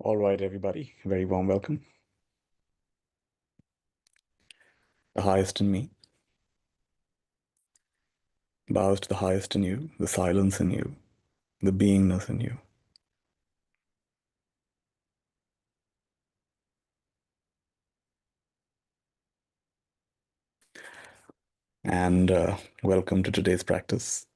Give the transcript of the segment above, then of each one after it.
All right, everybody. Very warm welcome. The highest in me bows to the highest in you, the silence in you, the beingness in you. And welcome to today's practice.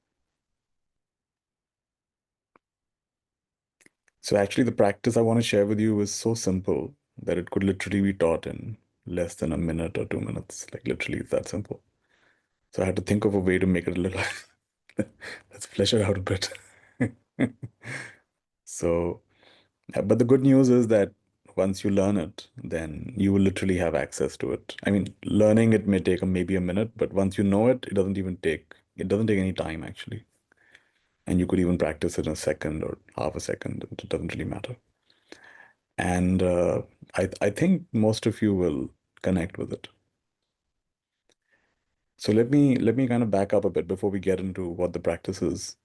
So, actually, the practice I want to share with you is so simple that it could literally be taught in less than a minute or 2 minutes. Like, literally, it's that simple. So, I had to think of a way to make it a little, let's flesh it out a bit. So, but the good news is that once you learn it, then you will literally have access to it. I mean, learning it may take maybe a minute, but once you know it, it doesn't take any time actually. And you could even practice it in a second or half a second. It doesn't really matter. And I think most of you will connect with it. So let me kind of back up a bit before we get into what the practice is.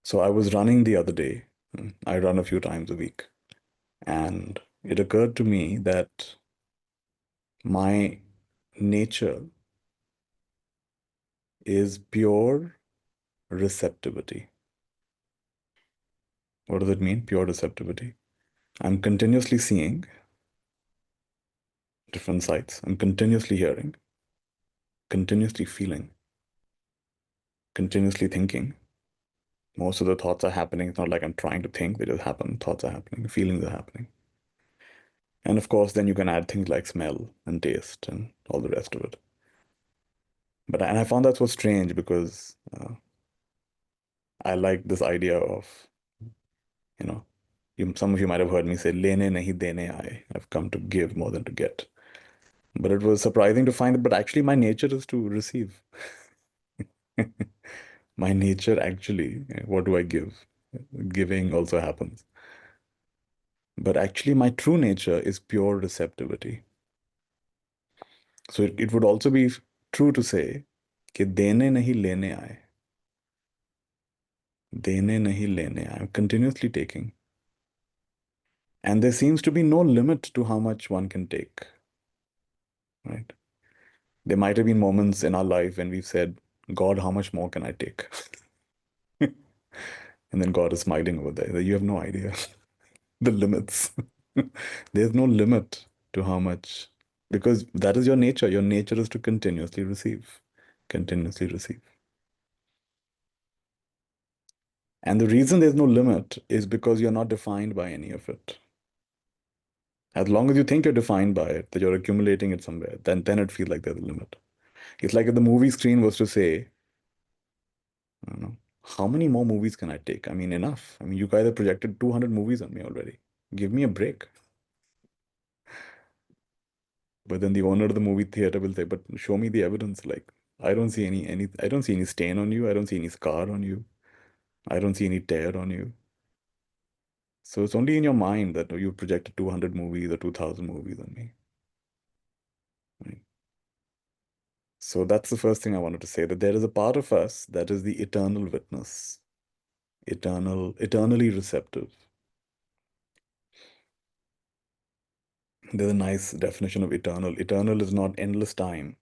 So I was running the other day. I run a few times a week. And it occurred to me that my nature is pure receptivity. What does it mean? Pure receptivity. I'm continuously seeing different sights. I'm continuously hearing, continuously feeling, continuously thinking. Most of the thoughts are happening. It's not like I'm trying to think, they just happen. Thoughts are happening, feelings are happening. And of course, then you can add things like smell and taste and all the rest of it. And I found that so strange because I like this idea of, you know, some of you might have heard me say, "Lene nahi dene aaye." I've come to give more than to get. But it was surprising to find that, but actually, my nature is to receive. My nature actually, what do I give? Giving also happens. But actually, my true nature is pure receptivity. So it would also be true to say, कि देने नहीं लेने आए. देने नहीं लेने आए. I'm continuously taking. And there seems to be no limit to how much one can take, right? There might have been moments in our life when we've said, God, how much more can I take? And then God is smiling over there. You have no idea the limits. There's no limit to how much, because that is your nature. Your nature is to continuously receive, continuously receive. And the reason there's no limit is because you're not defined by any of it. As long as you think you're defined by it, that you're accumulating it somewhere, then it feels like there's a limit. It's like if the movie screen was to say, I don't know, how many more movies can I take? I mean, enough. I mean, you guys have projected 200 movies on me already. Give me a break. But then the owner of the movie theater will say, but show me the evidence. Like, I don't see I don't see any stain on you. I don't see any scar on you. I don't see any tear on you. So it's only in your mind that you projected 200 movies or 2000 movies on me. Right? So that's the first thing I wanted to say, that there is a part of us that is the eternal witness, eternally receptive. There's a nice definition of eternal. Eternal is not endless time.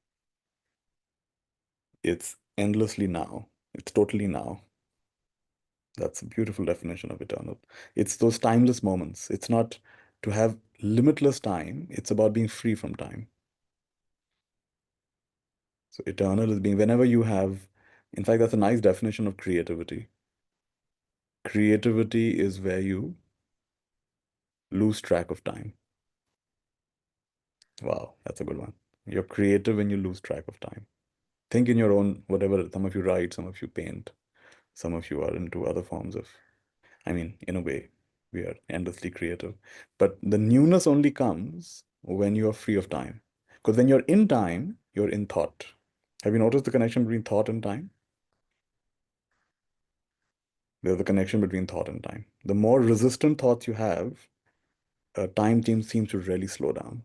It's endlessly now. It's totally now. That's a beautiful definition of eternal. It's those timeless moments. It's not to have limitless time. It's about being free from time. So eternal is being whenever you have, in fact, that's a nice definition of creativity. Creativity is where you lose track of time. Wow, that's a good one. You're creative when you lose track of time. Think in your own, whatever, some of you write, some of you paint, some of you are into other forms of, I mean, in a way, we are endlessly creative. But the newness only comes when you are free of time. Because when you're in time, you're in thought. Have you noticed the connection between thought and time? There's a connection between thought and time. The more resistant thoughts you have, time seems to really slow down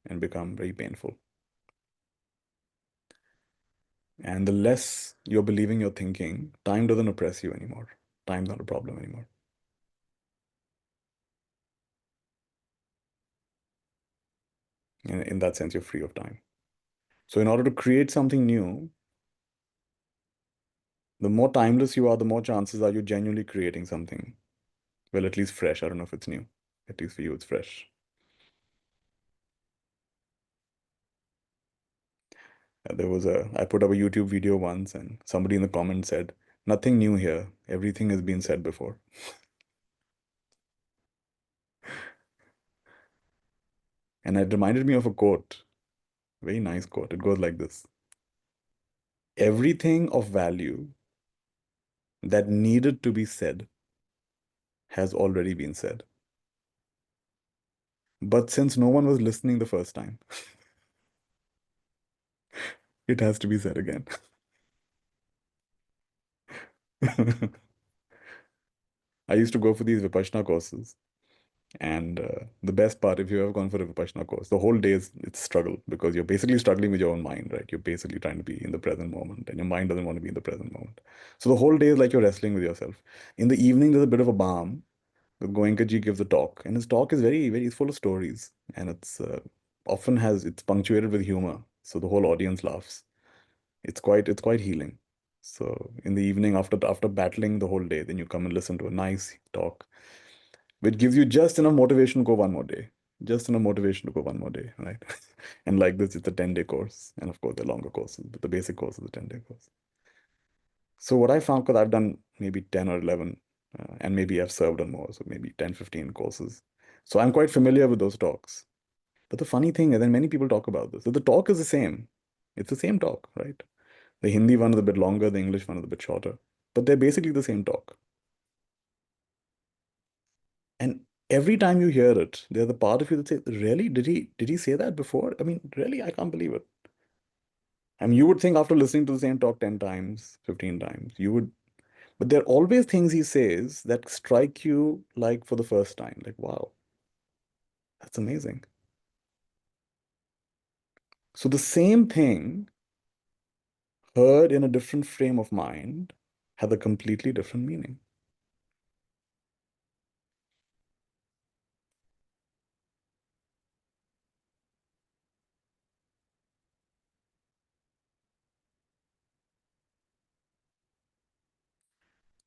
and become very painful. And the less you're believing you're thinking, time doesn't oppress you anymore. Time's not a problem anymore. In that sense, you're free of time. So in order to create something new, the more timeless you are, the more chances are you genuinely creating something. Well, at least fresh. I don't know if it's new. At least for you, it's fresh. I put up a YouTube video once and somebody in the comments said, nothing new here. Everything has been said before. And it reminded me of a quote, very nice quote. It goes like this: everything of value that needed to be said has already been said. But since no one was listening the first time, it has to be said again. I used to go for these Vipassana courses. And the best part, if you've ever gone for a Vipassana course, the whole day is it's struggle because you're basically struggling with your own mind, right? You're basically trying to be in the present moment, and your mind doesn't want to be in the present moment. So the whole day is like you're wrestling with yourself. In the evening, there's a bit of a balm. The Goenkaji gives a talk, and his talk is very full of stories, and it's punctuated with humor, so the whole audience laughs. It's quite healing. So in the evening, after battling the whole day, then you come and listen to a nice talk which gives you just enough motivation to go one more day. Just enough motivation to go one more day, right? And like this, it's a 10-day course. And of course, the longer courses, but the basic course is a 10-day course. So what I found, because I've done maybe 10 or 11, and maybe I've served on more, so maybe 10, 15 courses. So I'm quite familiar with those talks. But the funny thing is, and many people talk about this, so the talk is the same. It's the same talk, right? The Hindi one is a bit longer, the English one is a bit shorter. But they're basically the same talk. And every time you hear it, there's a part of you that says, really? Did he say that before? I mean, really? I can't believe it. I mean, you would think after listening to the same talk 10 times, 15 times, you would, but there are always things he says that strike you like for the first time. Like, wow, that's amazing. So the same thing heard in a different frame of mind had a completely different meaning.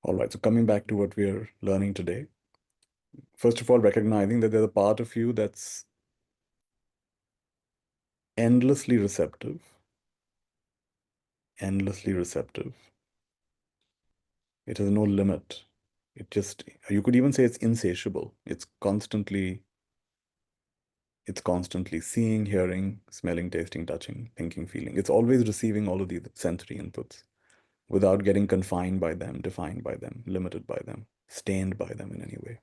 All right, so coming back to what we're learning today, first of all, recognizing that there's a part of you that's endlessly receptive, endlessly receptive. It has no limit. You could even say it's insatiable. It's constantly seeing, hearing, smelling, tasting, touching, thinking, feeling. It's always receiving all of these sensory inputs without getting confined by them, defined by them, limited by them, stained by them in any way.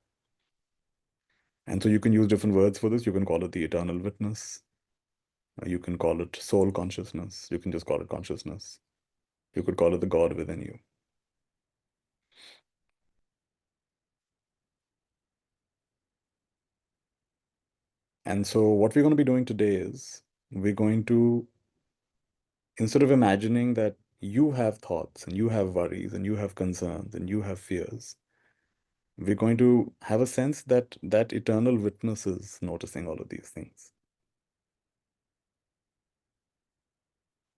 And so you can use different words for this. You can call it the eternal witness. You can call it soul consciousness. You can just call it consciousness. You could call it the God within you. And so what we're going to be doing today is we're going to, instead of imagining that you have thoughts and you have worries and you have concerns and you have fears, we're going to have a sense that that eternal witness is noticing all of these things.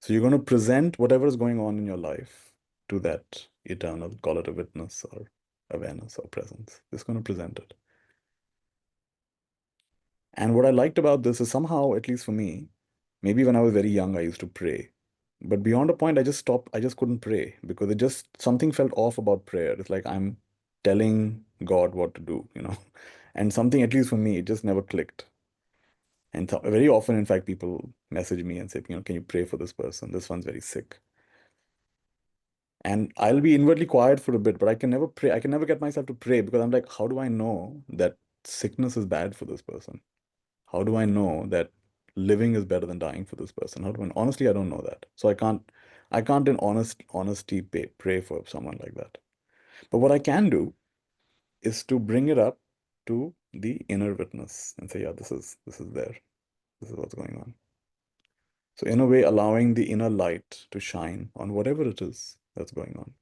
So you're going to present whatever is going on in your life to that eternal, call it a witness or awareness or presence. Just going to present it. And what I liked about this is somehow, at least for me, maybe when I was very young, I used to pray. But beyond a point, I just stopped. I just couldn't pray because something felt off about prayer. It's like I'm telling God what to do. And something, at least for me, it just never clicked. And very often, in fact, people message me and say, can you pray for this person? This one's very sick. And I'll be inwardly quiet for a bit, but I can never pray. I can never get myself to pray because I'm like, how do I know that sickness is bad for this person? How do I know that living is better than dying for this person? How do I, honestly, I don't know that. So I can't in honesty pray for someone like that. But what I can do is to bring it up to the inner witness and say, yeah, this is there. This is what's going on. So in a way, allowing the inner light to shine on whatever it is that's going on.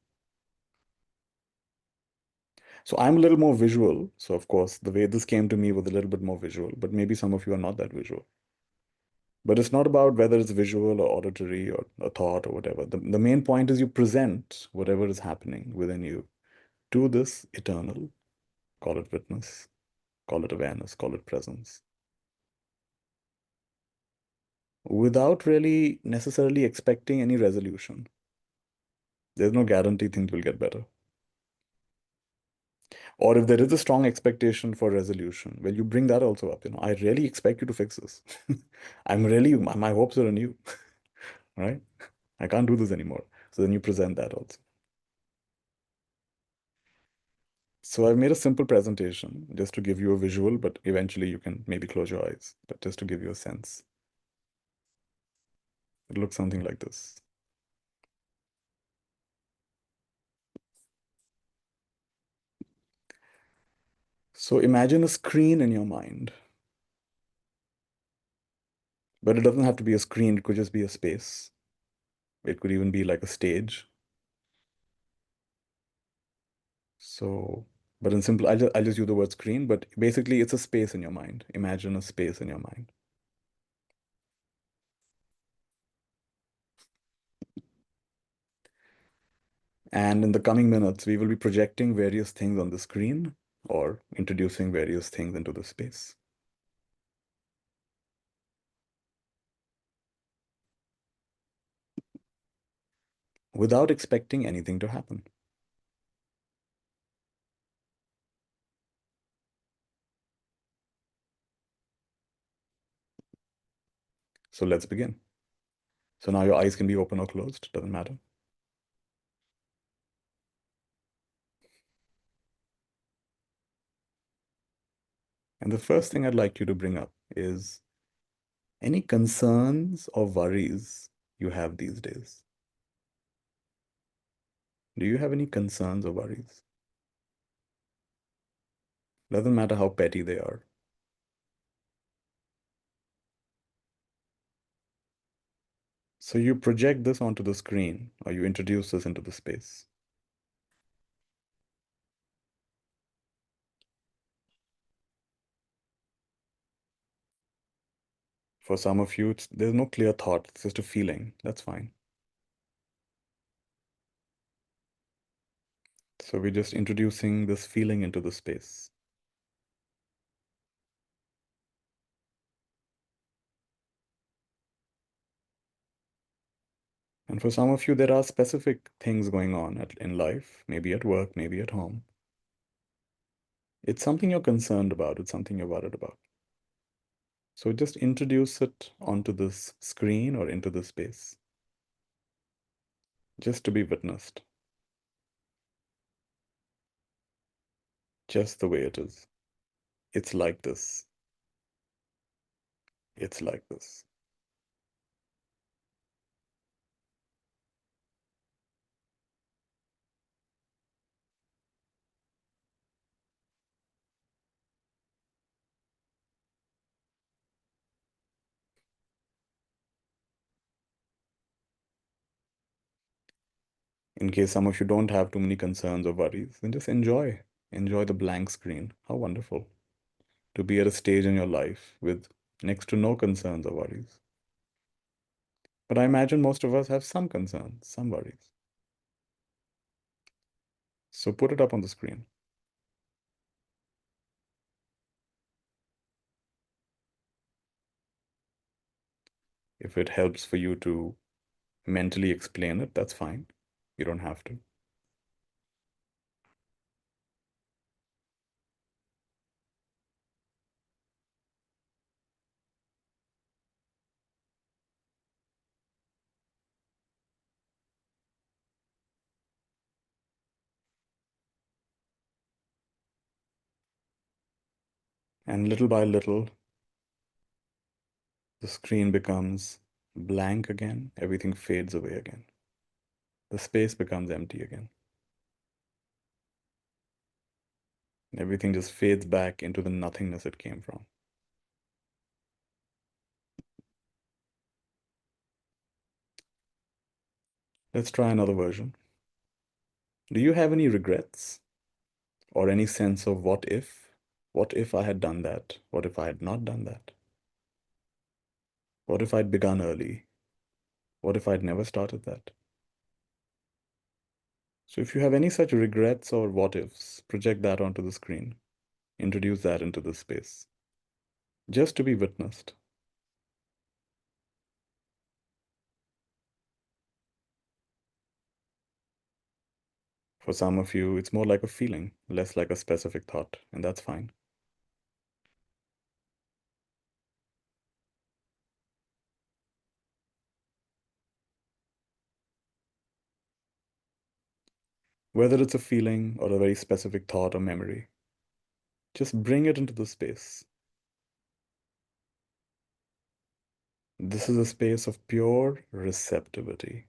So I'm a little more visual. So of course, the way this came to me was a little bit more visual, but maybe some of you are not that visual. But it's not about whether it's visual or auditory or a thought or whatever. The main point is you present whatever is happening within you to this eternal, call it witness, call it awareness, call it presence, without really necessarily expecting any resolution. There's no guarantee things will get better. Or if there is a strong expectation for resolution, well, you bring that also up. I really expect you to fix this. My hopes are on you, right? I can't do this anymore. So then you present that also. So I've made a simple presentation just to give you a visual, but eventually you can maybe close your eyes, but just to give you a sense. It looks something like this. So imagine a screen in your mind, but it doesn't have to be a screen. It could just be a space. It could even be like a stage. So, but in simple, I'll just use the word screen, but basically it's a space in your mind. Imagine a space in your mind. And in the coming minutes, we will be projecting various things on the screen or introducing various things into the space. Without expecting anything to happen. So let's begin. So now your eyes can be open or closed, doesn't matter. And the first thing I'd like you to bring up is any concerns or worries you have these days. Do you have any concerns or worries? Doesn't matter how petty they are. So you project this onto the screen or you introduce this into the space. For some of you, there's no clear thought, it's just a feeling. That's fine. So we're just introducing this feeling into the space. And for some of you, there are specific things going on in life, maybe at work, maybe at home. It's something you're concerned about, it's something you're worried about. So just introduce it onto this screen or into the space, just to be witnessed, just the way it is. It's like this. It's like this. In case some of you don't have too many concerns or worries, then just enjoy. Enjoy the blank screen. How wonderful to be at a stage in your life with next to no concerns or worries. But I imagine most of us have some concerns, some worries. So put it up on the screen. If it helps for you to mentally explain it, that's fine. You don't have to. And little by little, the screen becomes blank again. Everything fades away again. The space becomes empty again. Everything just fades back into the nothingness it came from. Let's try another version. Do you have any regrets or any sense of what if? What if I had done that? What if I had not done that? What if I'd begun early? What if I'd never started that? So if you have any such regrets or what ifs, project that onto the screen. Introduce that into the space. Just to be witnessed. For some of you, it's more like a feeling, less like a specific thought, and that's fine. Whether it's a feeling or a very specific thought or memory, just bring it into the space. This is a space of pure receptivity.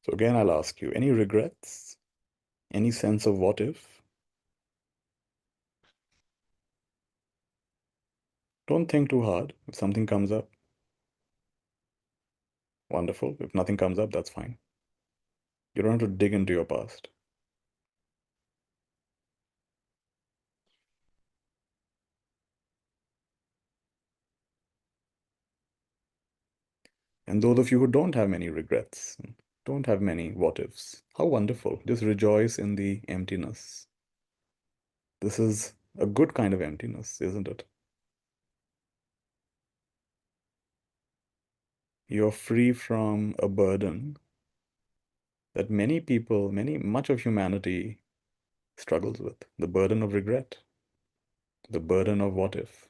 So again, I'll ask you, any regrets? Any sense of what if? Don't think too hard. If something comes up, wonderful. If nothing comes up, that's fine. You don't have to dig into your past. And those of you who don't have many regrets, don't have many what ifs, how wonderful. Just rejoice in the emptiness. This is a good kind of emptiness, isn't it? You're free from a burden that many people, much of humanity struggles with. The burden of regret, the burden of what if.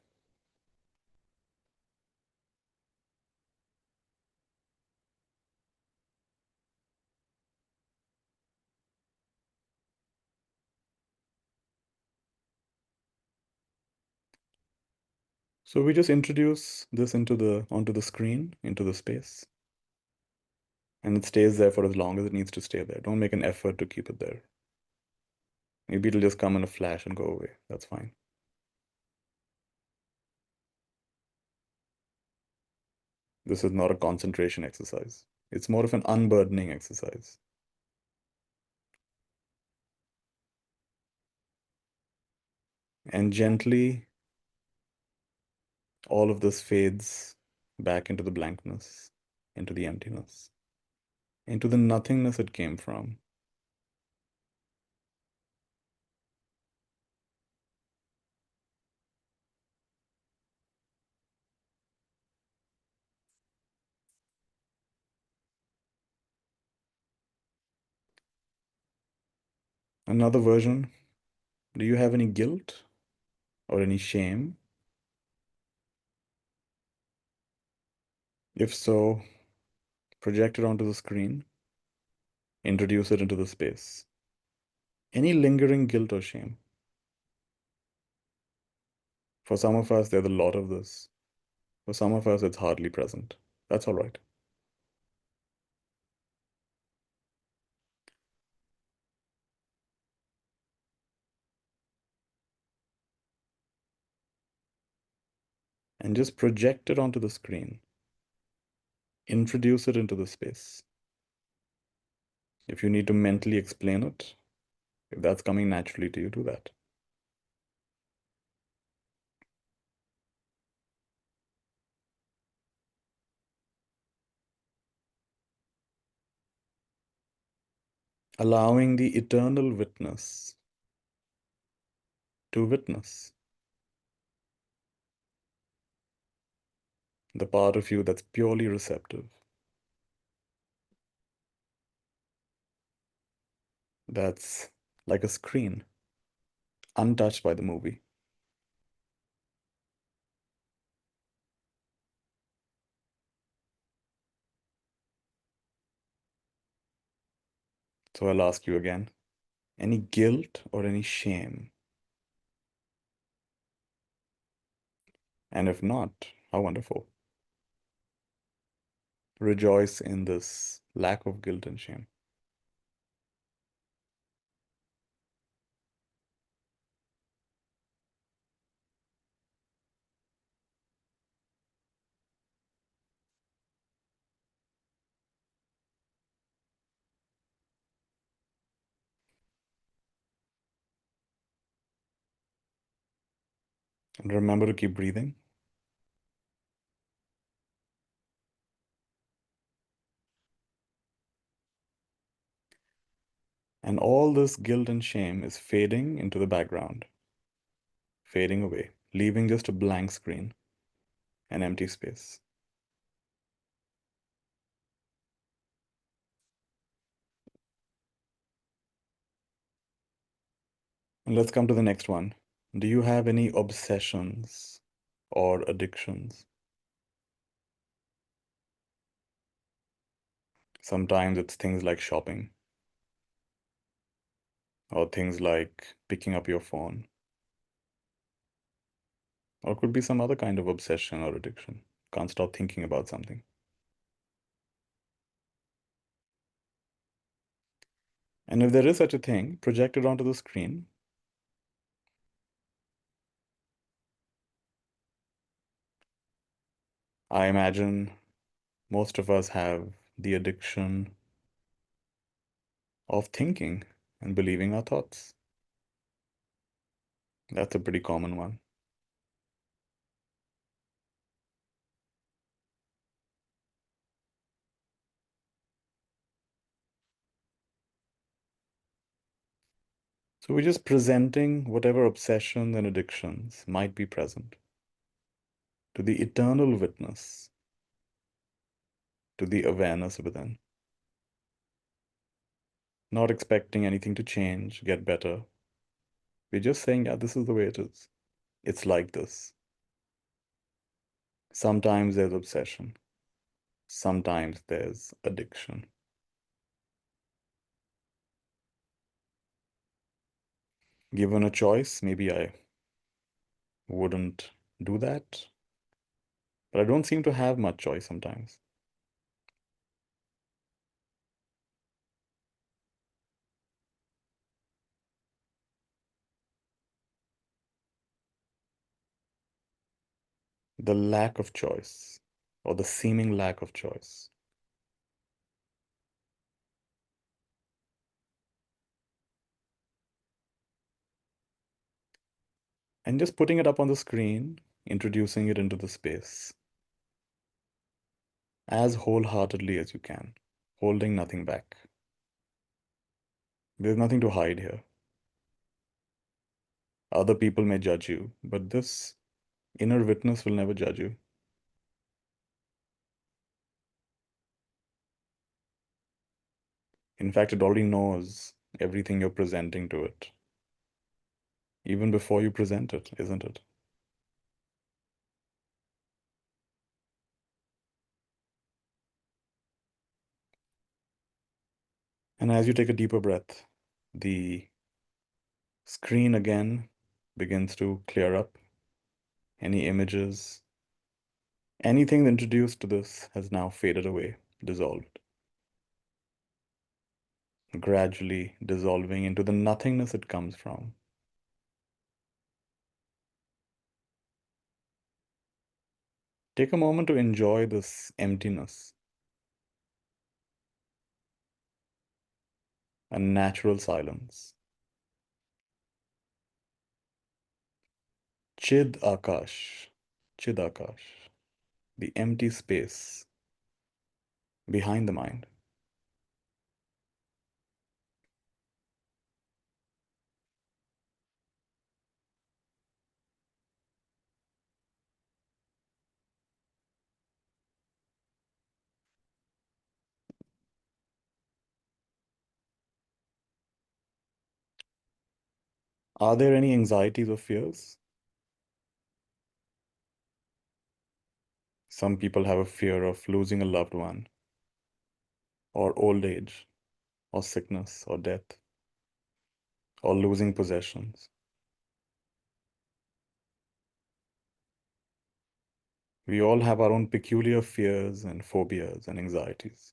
So we just introduce this onto the screen, into the space, and it stays there for as long as it needs to stay there. Don't make an effort to keep it there. Maybe it'll just come in a flash and go away. That's fine. This is not a concentration exercise. It's more of an unburdening exercise. And gently, all of this fades back into the blankness, into the emptiness, into the nothingness it came from. Another version, do you have any guilt or any shame? If so, project it onto the screen, introduce it into the space. Any lingering guilt or shame? For some of us, there's a lot of this. For some of us, it's hardly present. That's all right. And just project it onto the screen. Introduce it into the space. If you need to mentally explain it, if that's coming naturally to you, do that. Allowing the eternal witness to witness the part of you that's purely receptive, that's like a screen, untouched by the movie. So I'll ask you again, any guilt or any shame? And if not, how wonderful. Rejoice in this lack of guilt and shame. And remember to keep breathing. And all this guilt and shame is fading into the background, fading away, leaving just a blank screen, an empty space. And let's come to the next one. Do you have any obsessions or addictions? Sometimes it's things like shopping, or things like picking up your phone, or it could be some other kind of obsession or addiction. Can't stop thinking about something. And if there is such a thing, project it onto the screen. I imagine most of us have the addiction of thinking and believing our thoughts. That's a pretty common one. So we're just presenting whatever obsessions and addictions might be present to the eternal witness, to the awareness within. Not expecting anything to change, get better. We're just saying, yeah, this is the way it is. It's like this. Sometimes there's obsession, sometimes there's addiction. Given a choice, maybe I wouldn't do that, but I don't seem to have much choice sometimes. The lack of choice, or the seeming lack of choice. And just putting it up on the screen, introducing it into the space as wholeheartedly as you can, holding nothing back. There's nothing to hide here. Other people may judge you, but this inner witness will never judge you. In fact, it already knows everything you're presenting to it, even before you present it, isn't it? And as you take a deeper breath, the screen again begins to clear up. Any images, anything introduced to this has now faded away, dissolved, gradually dissolving into the nothingness it comes from. Take a moment to enjoy this emptiness, a natural silence. Chid Akash, Chid Akash, the empty space behind the mind. Are there any anxieties or fears? Some people have a fear of losing a loved one, or old age, or sickness, or death, or losing possessions. We all have our own peculiar fears and phobias and anxieties.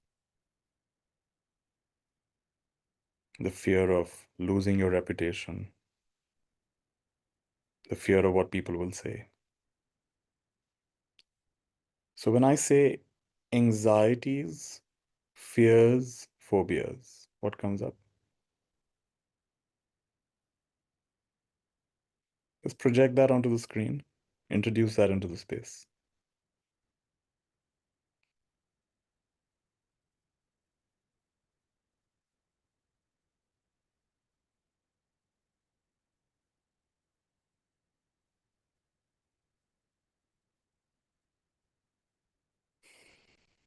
The fear of losing your reputation, the fear of what people will say. So when I say anxieties, fears, phobias, what comes up? Just project that onto the screen. Introduce that into the space.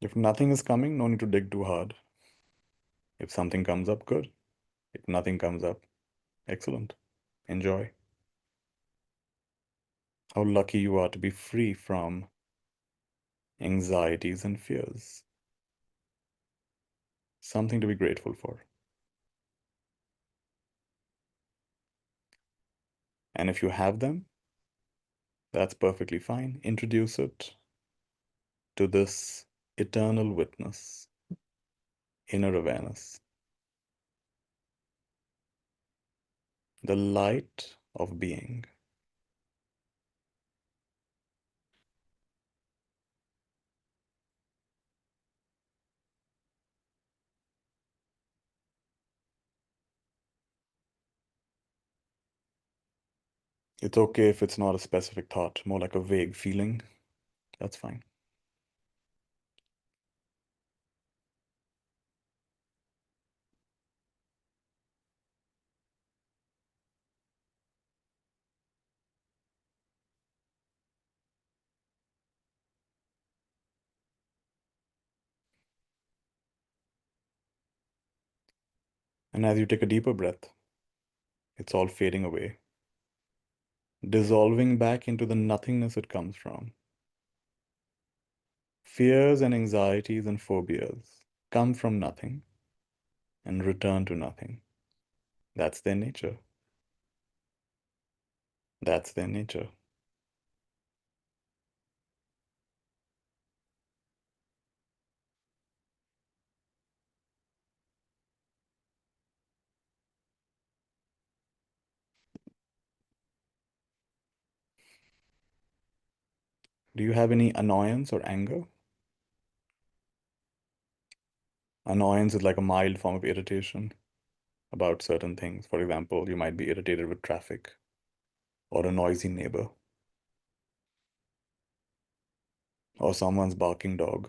If nothing is coming, no need to dig too hard. If something comes up, good. If nothing comes up, excellent. Enjoy. How lucky you are to be free from anxieties and fears. Something to be grateful for. And if you have them, that's perfectly fine. Introduce it to this eternal witness, inner awareness, the light of being. It's okay if it's not a specific thought, more like a vague feeling. That's fine. And as you take a deeper breath, it's all fading away, dissolving back into the nothingness it comes from. Fears and anxieties and phobias come from nothing and return to nothing. That's their nature. That's their nature. Do you have any annoyance or anger? Annoyance is like a mild form of irritation about certain things. For example, you might be irritated with traffic or a noisy neighbor or someone's barking dog.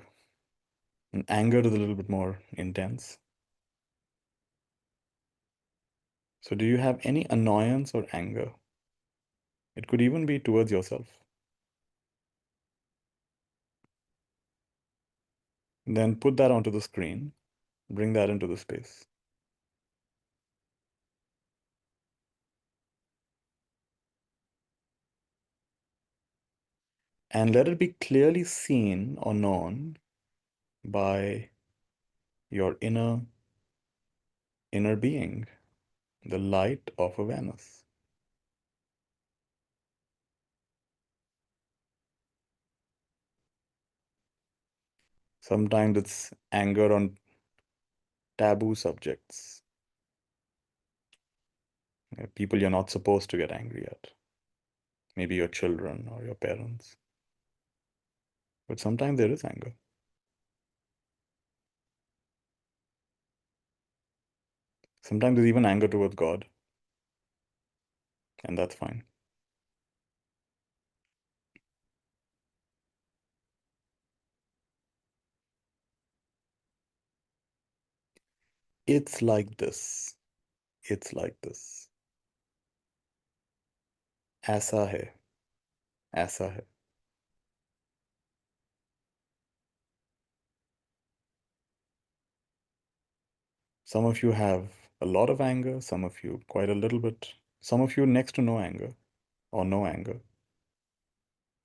And anger is a little bit more intense. So, do you have any annoyance or anger? It could even be towards yourself. Then put that onto the screen, bring that into the space. And let it be clearly seen or known by your inner being, the light of awareness. Sometimes it's anger on taboo subjects, people you're not supposed to get angry at, maybe your children or your parents. But sometimes there is anger. Sometimes there's even anger towards God, and that's fine. It's like this. It's like this. ऐसा है. ऐसा है. Some of you have a lot of anger, some of you quite a little bit, some of you next to no anger or no anger.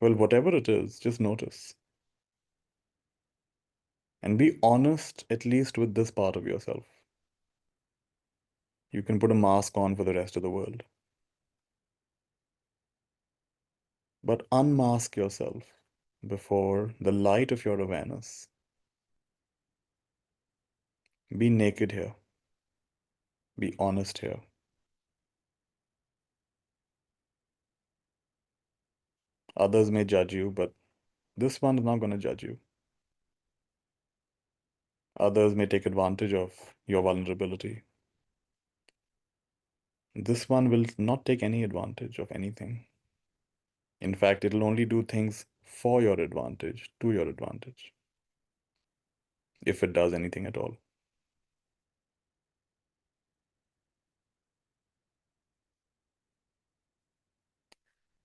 Well, whatever it is, just notice and be honest at least with this part of yourself. You can put a mask on for the rest of the world, but unmask yourself before the light of your awareness. Be naked here. Be honest here. Others may judge you, but this one is not going to judge you. Others may take advantage of your vulnerability. This one will not take any advantage of anything. In fact, it'll only do things for your advantage, to your advantage, if it does anything at all.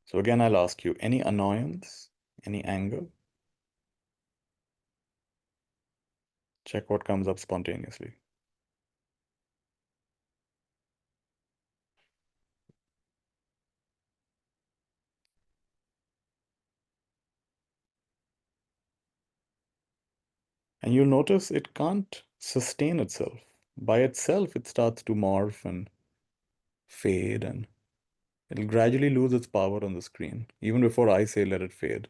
So again, I'll ask you, any annoyance, any anger? Check what comes up spontaneously. And you'll notice it can't sustain itself. By itself, it starts to morph and fade, and it'll gradually lose its power on the screen, even before I say let it fade.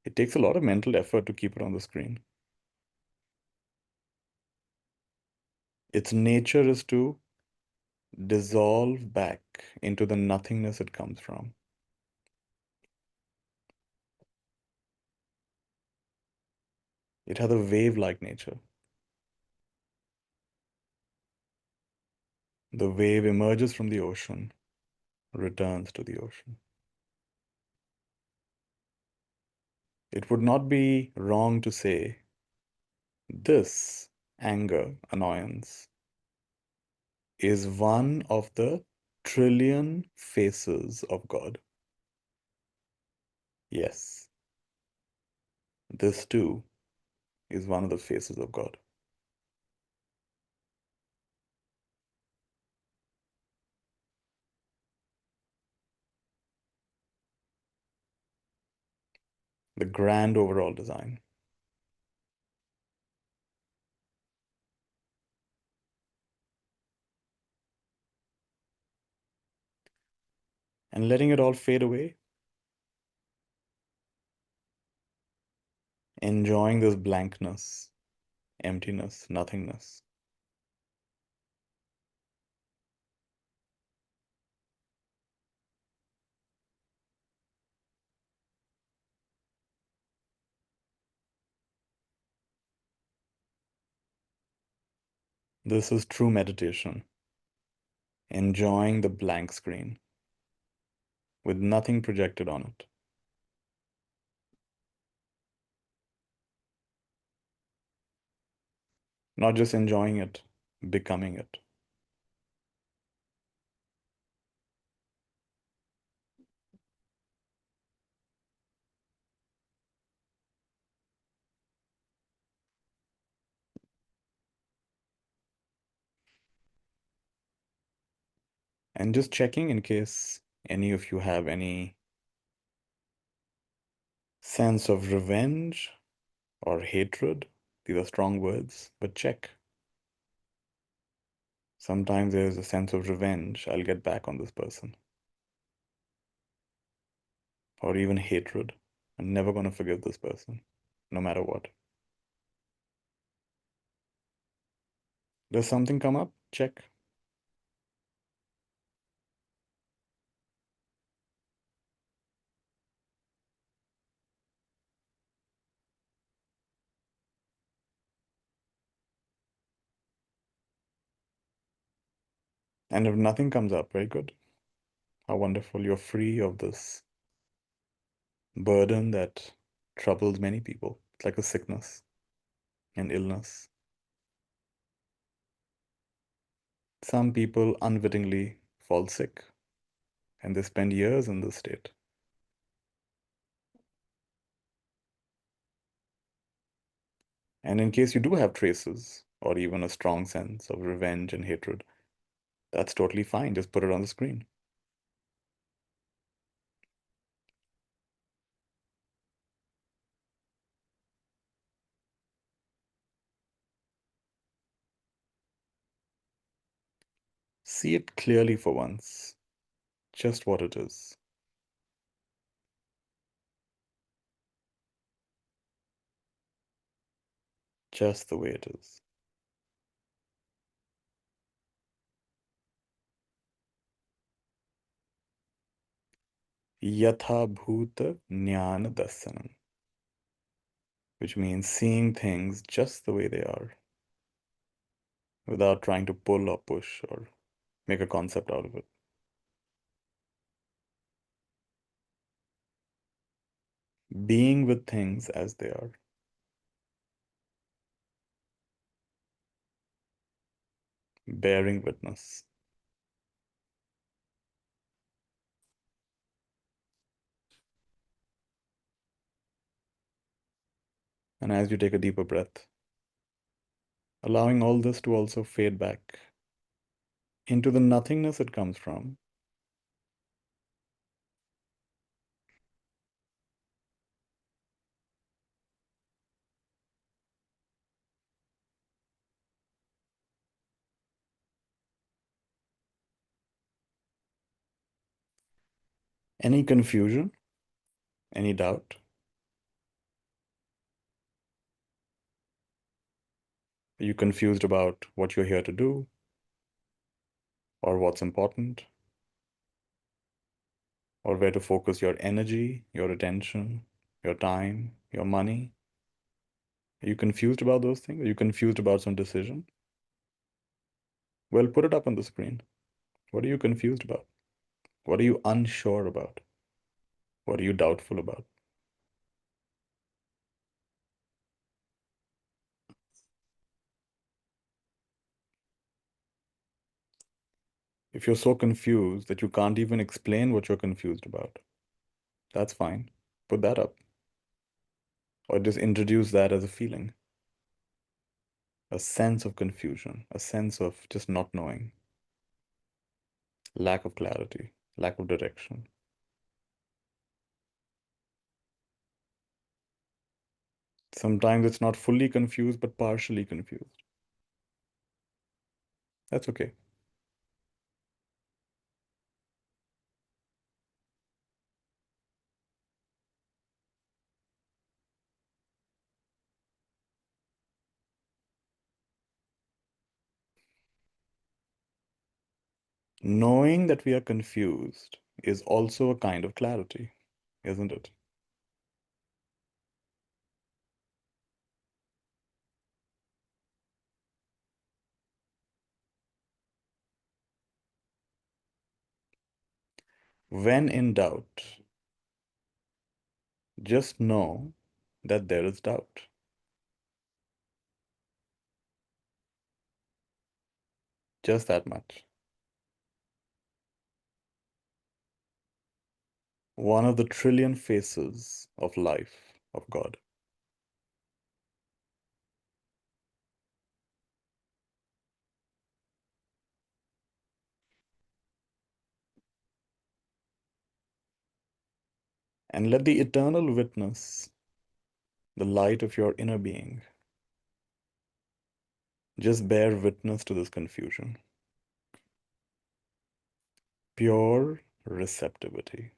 It takes a lot of mental effort to keep it on the screen. Its nature is to dissolve back into the nothingness it comes from. It has a wave-like nature. The wave emerges from the ocean, returns to the ocean. It would not be wrong to say this anger, annoyance, is one of the trillion faces of God. Yes, this too is one of the faces of God. The grand overall design. And letting it all fade away, enjoying this blankness, emptiness, nothingness. This is true meditation, enjoying the blank screen with nothing projected on it. Not just enjoying it, becoming it. And just checking in case any of you have any sense of revenge or hatred. These are strong words, but check. Sometimes there's a sense of revenge. I'll get back on this person. Or even hatred. I'm never going to forgive this person, no matter what. Does something come up? Check. And if nothing comes up, very good. How wonderful. You're free of this burden that troubles many people. It's like a sickness, an illness. Some people unwittingly fall sick and they spend years in this state. And in case you do have traces or even a strong sense of revenge and hatred, that's totally fine. Just put it on the screen. See it clearly for once, just what it is, just the way it is. Yatha bhuta jnana dasanam, which means seeing things just the way they are, without trying to pull or push or make a concept out of it. being with things as they are, bearing witness. And as you take a deeper breath, allowing all this to also fade back into the nothingness it comes from, any confusion, any doubt, are you confused about what you're here to do or what's important or where to focus your energy, your attention, your time, your money? Are you confused about those things? Are you confused about some decision? Well, put it up on the screen. What are you confused about? What are you unsure about? What are you doubtful about? If you're so confused that you can't even explain what you're confused about, that's fine. Put that up. Or just introduce that as a feeling, a sense of confusion, a sense of just not knowing, lack of clarity, lack of direction. Sometimes it's not fully confused, but partially confused. That's okay. Knowing that we are confused is also a kind of clarity, isn't it? When in doubt, just know that there is doubt. Just that much. One of the trillion faces of life, of God. And let the eternal witness, the light of your inner being, just bear witness to this confusion. Pure receptivity.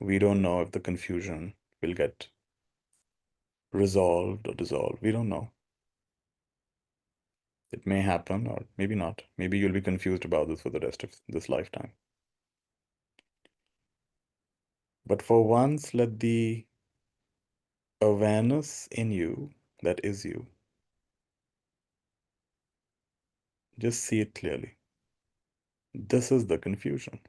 We don't know if the confusion will get resolved or dissolved. We don't know. It may happen or maybe not. Maybe you'll be confused about this for the rest of this lifetime. But for once, let the awareness in you that is you just see it clearly. This is the confusion.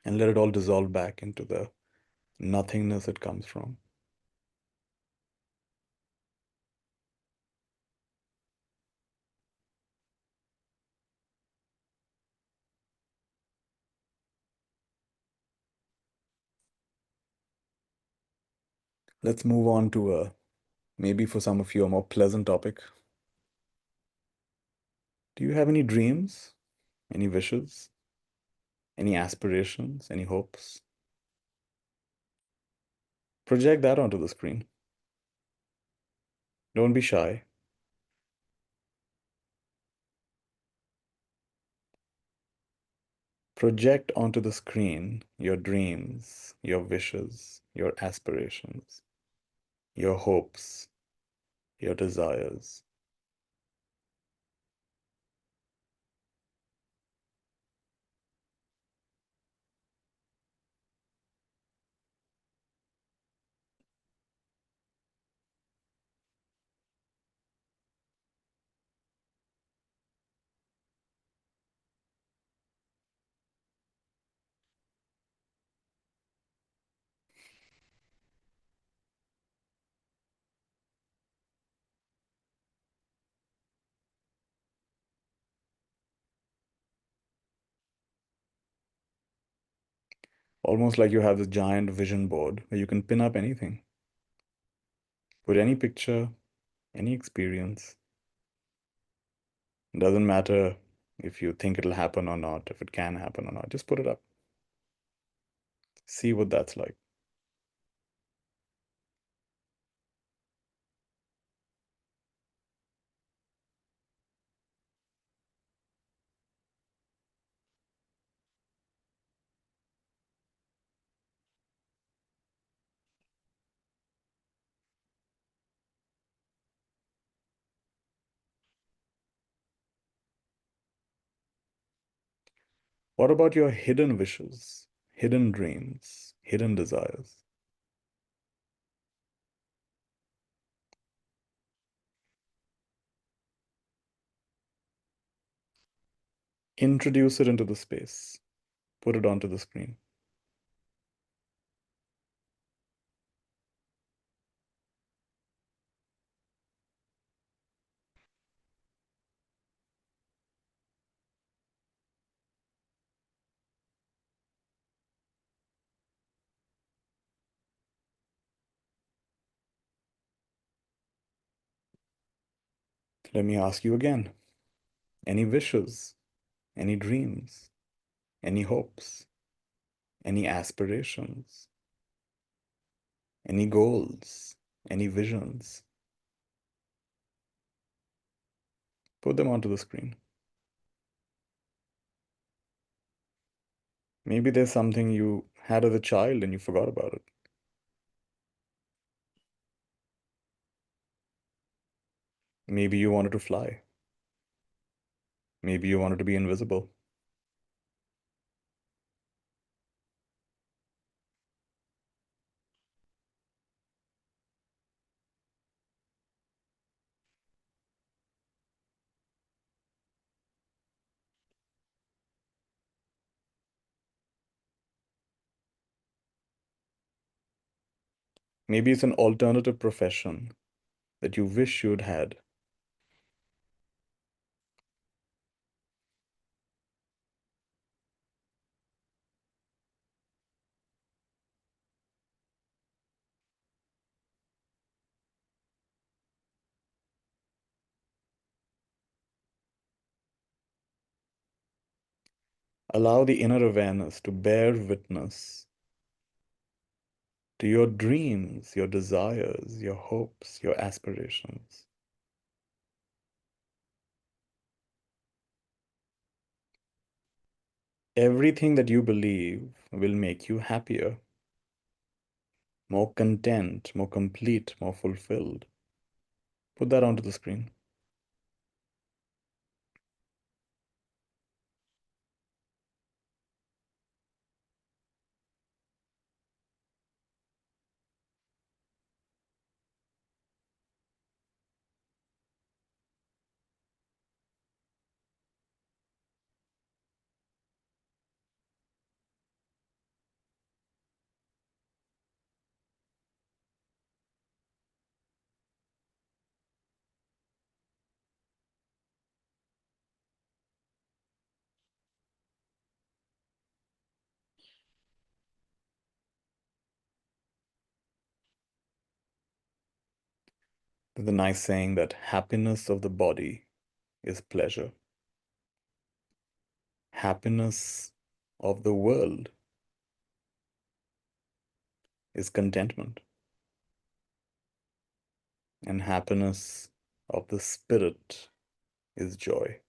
And let it all dissolve back into the nothingness it comes from. Let's move on to maybe for some of you a more pleasant topic. Do you have any dreams, any wishes, any aspirations, any hopes? Project that onto the screen. Don't be shy. Project onto the screen your dreams, your wishes, your aspirations, your hopes, your desires. Almost like you have this giant vision board where you can pin up anything, put any picture, any experience. It doesn't matter if you think it'll happen or not, if it can happen or not. Just put it up. See what that's like. What about your hidden wishes, hidden dreams, hidden desires? Introduce it into the space. Put it onto the screen. Let me ask you again. Any wishes, any dreams, any hopes, any aspirations, any goals, any visions? Put them onto the screen. Maybe there's something you had as a child and you forgot about it. Maybe you wanted to fly. Maybe you wanted to be invisible. Maybe it's an alternative profession that you wish you'd had. Allow the inner awareness to bear witness to your dreams, your desires, your hopes, your aspirations. Everything that you believe will make you happier, more content, more complete, more fulfilled. Put that onto the screen. There's a nice saying that happiness of the body is pleasure. Happiness of the world is contentment. And happiness of the spirit is joy.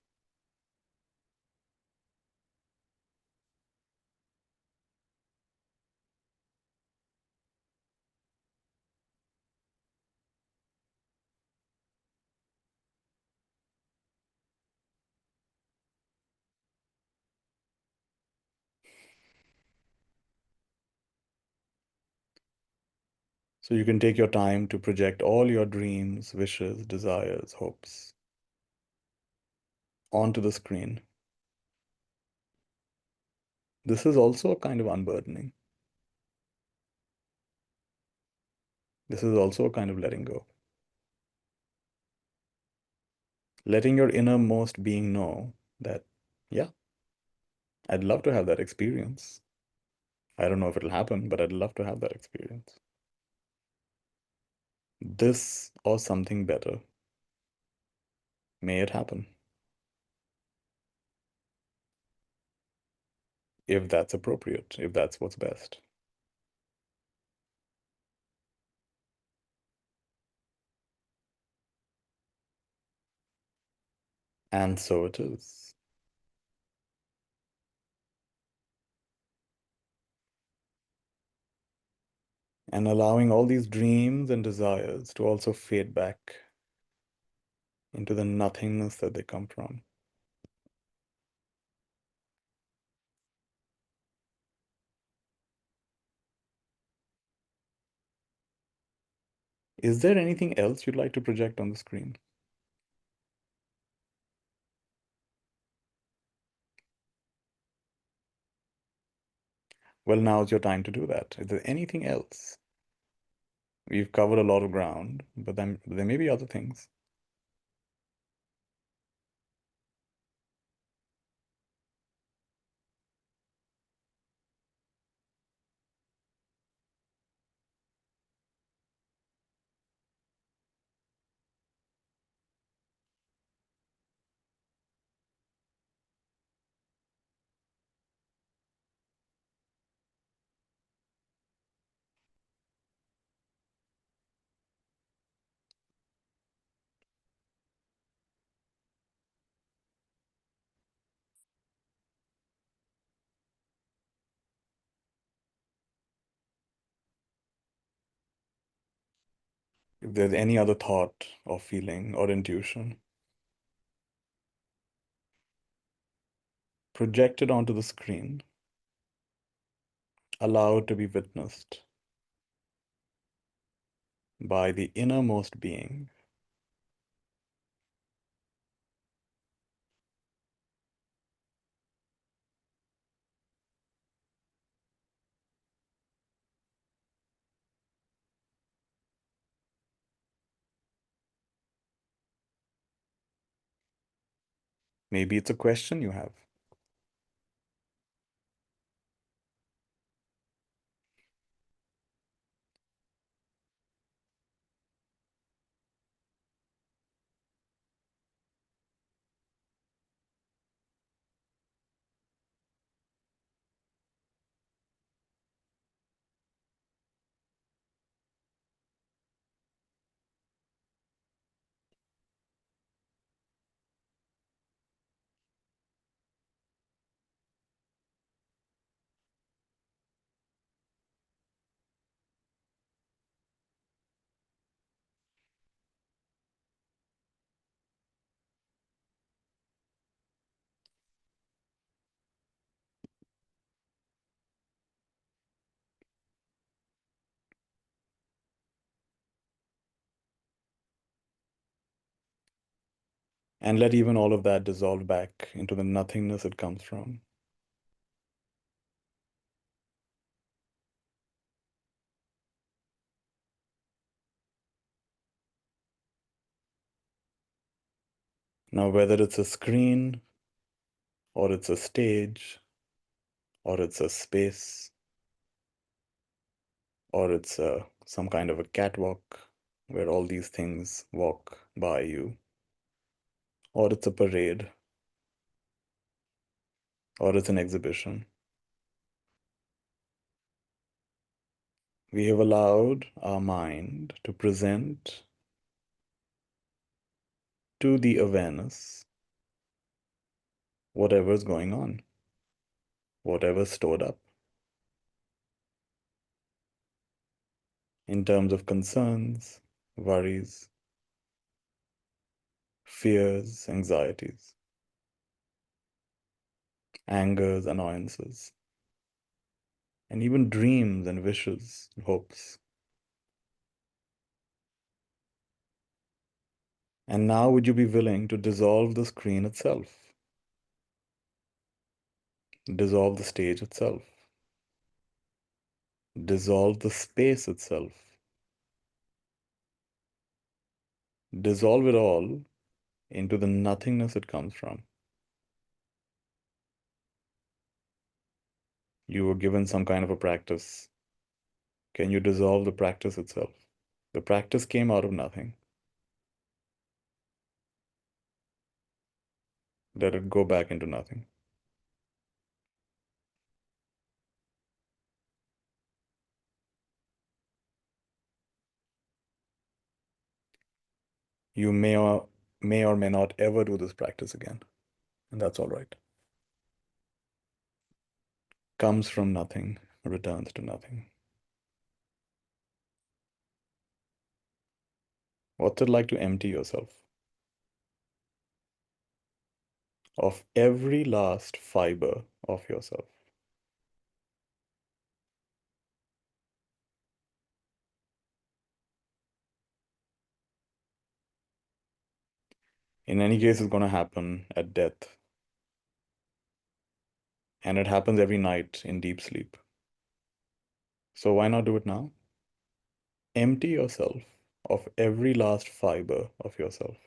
So you can take your time to project all your dreams, wishes, desires, hopes onto the screen. This is also a kind of unburdening. This is also a kind of letting go. Letting your innermost being know that, yeah, I'd love to have that experience. I don't know if it'll happen, but I'd love to have that experience. This or something better. May it happen. If that's appropriate, if that's what's best. And so it is. And allowing all these dreams and desires to also fade back into the nothingness that they come from. Is there anything else you'd like to project on the screen? Well, now's your time to do that. Is there anything else? We've covered a lot of ground, but then there may be other things. If there's any other thought or feeling or intuition, project it onto the screen. Allow it to be witnessed by the innermost being. Maybe it's a question you have. And let even all of that dissolve back into the nothingness it comes from. Now, whether it's a screen, or it's a stage, or it's a space, or it's some kind of a catwalk where all these things walk by you, or it's a parade, or it's an exhibition. We have allowed our mind to present to the awareness whatever's going on, whatever's stored up in terms of concerns, worries, fears, anxieties, angers, annoyances, and even dreams and wishes, hopes. And now, would you be willing to dissolve the screen itself, dissolve the stage itself, dissolve the space itself, dissolve it all into the nothingness it comes from? You were given some kind of a practice. Can you dissolve the practice itself? The practice came out of nothing. Let it go back into nothing. You may or may not ever do this practice again, and that's all right. Comes from nothing, returns to nothing. What's it like to empty yourself of every last fiber of yourself? In any case, it's going to happen at death, and it happens every night in deep sleep. So why not do it now? Empty yourself of every last fiber of yourself.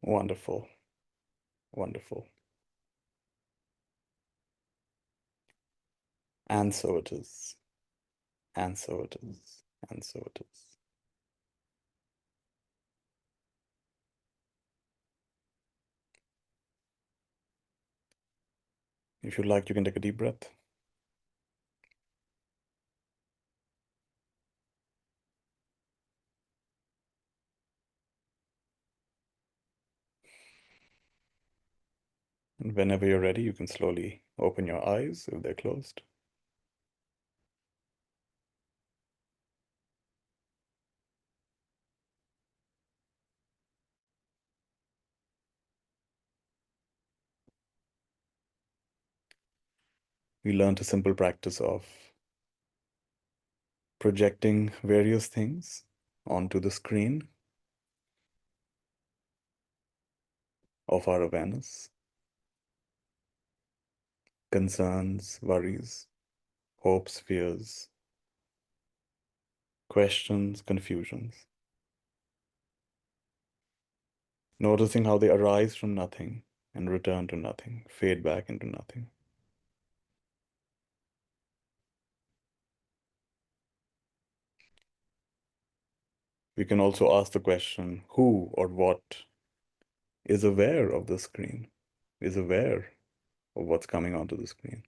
Wonderful. Wonderful. And so it is. And so it is. And so it is. If you'd like, you can take a deep breath. And whenever you're ready, you can slowly open your eyes if they're closed. We learned a simple practice of projecting various things onto the screen of our awareness, concerns, worries, hopes, fears, questions, confusions, noticing how they arise from nothing and return to nothing, fade back into nothing. We can also ask the question, who or what is aware of the screen, is aware of what's coming onto the screen?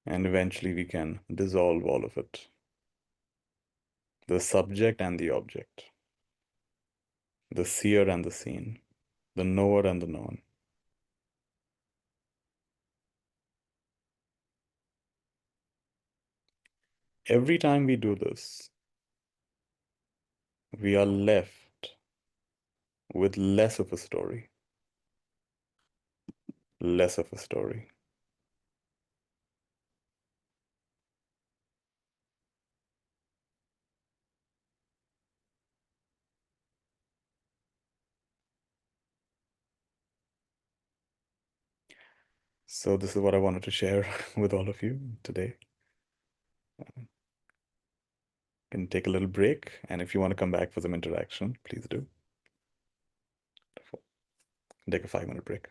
And eventually we can dissolve all of it, the subject and the object, the seer and the seen, the knower and the known. Every time we do this, we are left with less of a story, less of a story. So this is what I wanted to share with all of you today. Can take a little break, and if you want to come back for some interaction, please do. Take a 5-minute break.